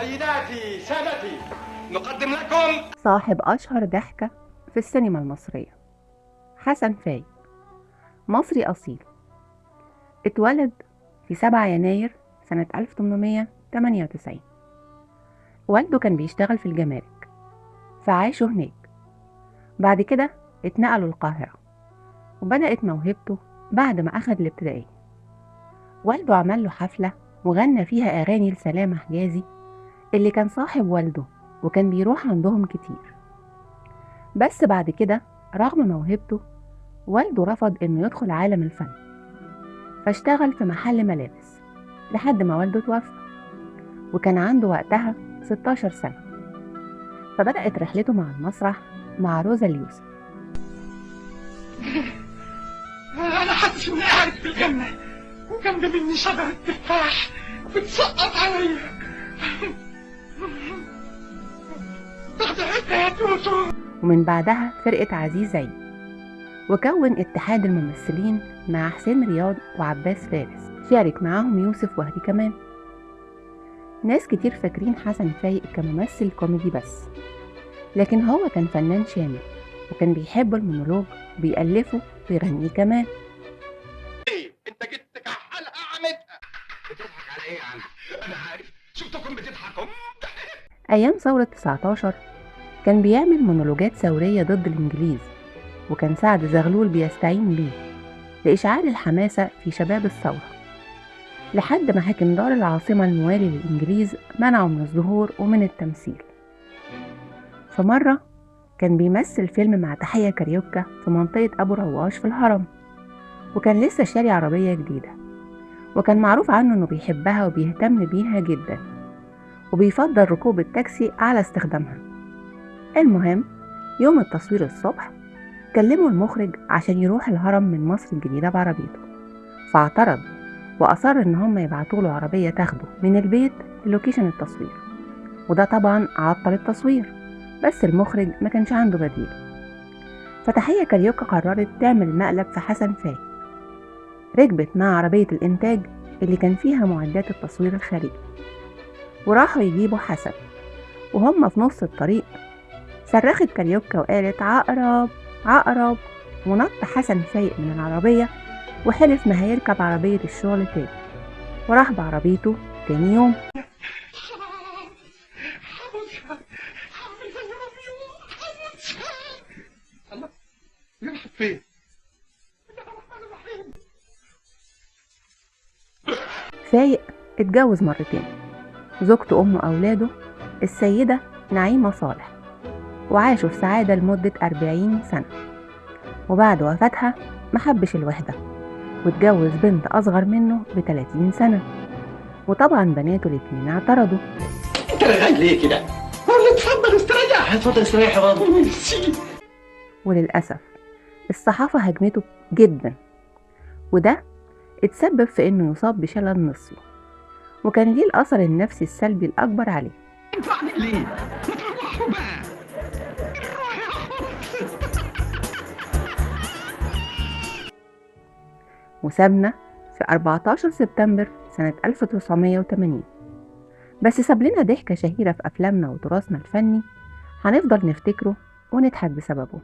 سيداتي سادتي، نقدم لكم صاحب أشهر ضحكة في السينما المصرية، حسن فايق. مصري أصيل، اتولد في 7 يناير سنة 1898. والده كان بيشتغل في الجمارك فعاشوا هناك. بعد كده اتنقلوا القاهرة وبدأت موهبته بعد ما أخد الابتدائية. والده عمل له حفلة وغنى فيها أغاني لسلامة حجازي اللي كان صاحب والده وكان بيروح عندهم كتير. بس بعد كده رغم موهبته والده رفض انه يدخل عالم الفن، فاشتغل في محل ملابس لحد ما والده توفى وكان عنده وقتها 16 سنة. فبدأت رحلته مع المسرح مع روزا اليوسف. انا حاسس اني قاعد في الجنه وجنب مني شجره تفاح بتسقط عليا. بعد حكاية توتو. ومن بعدها فرقة عزيز عيد، وكون اتحاد الممثلين مع حسين رياض وعباس فارس، شارك معاهم يوسف وهبي كمان. ناس كتير فاكرين حسن فايق كممثل كوميدي بس، لكن هو كان فنان شامل وكان بيحب المونولوج وبيألفه ويغنيه كمان. انت جيت تكحلها عمتها. بتضحك على ايه يا عم؟ انا عارف شفتكم بتضحكوا. أيام ثورة 19 كان بيعمل مونولوجات ثورية ضد الإنجليز، وكان سعد زغلول بيستعين بيه لإشعال الحماسة في شباب الثورة، لحد ما حاكم دار العاصمة الموالي للإنجليز منعه من الظهور ومن التمثيل. في مرة كان بيمثل فيلم مع تحية كاريوكا في منطقة أبو رواش في الهرم، وكان لسه شاري عربية جديدة، وكان معروف عنه إنه بيحبها وبيهتم بيها جدا وبيفضل ركوب التاكسي على استخدامها. المهم يوم التصوير الصبح كلمه المخرج عشان يروح الهرم من مصر الجديدة بعربيته، فاعترض وأصر إن هم يبعتوا له عربية تاخده من البيت للوكيشن التصوير، وده طبعا عطل التصوير، بس المخرج ما كانش عنده بديل. فتحية كاريوكا قررت تعمل مقلب في حسن فايق، ركبت مع عربية الإنتاج اللي كان فيها معدات التصوير الخارجي، وراحوا يجيبوا حسن. وهم في نص الطريق صرخت كاريوكا وقالت عقرب عقرب، ونط حسن فايق من العربية وحلف ما هيركب عربية الشغل تاني، وراح بعربيته تاني يوم. الله يروح فين؟ فايق اتجوز مرتين، زوجته أم أولاده السيدة نعيمة صالح، وعاشوا في سعادة لمدة 40 سنة. وبعد وفاتها محبش الوحدة واتجوز بنت أصغر منه ب30 سنة، وطبعا بناته الاتنين اعترضوا. انت رغاي ليه كده؟ والله اتفضل استريح. اتفضل استريح يا بابا. ميرسي. وللأسف الصحافة هجمته جدا، وده اتسبب في انه يصاب بشلل نصفي، وكان ليه الأثر النفسي السلبي الأكبر عليه. انفعني ليه؟ ما تروحوا بقى. روح يا اخو. وسابنا في 14 سبتمبر سنة 1980، بس ساب لنا ضحكة شهيرة في أفلامنا وتراثنا الفني هنفضل نفتكره ونضحك بسببه.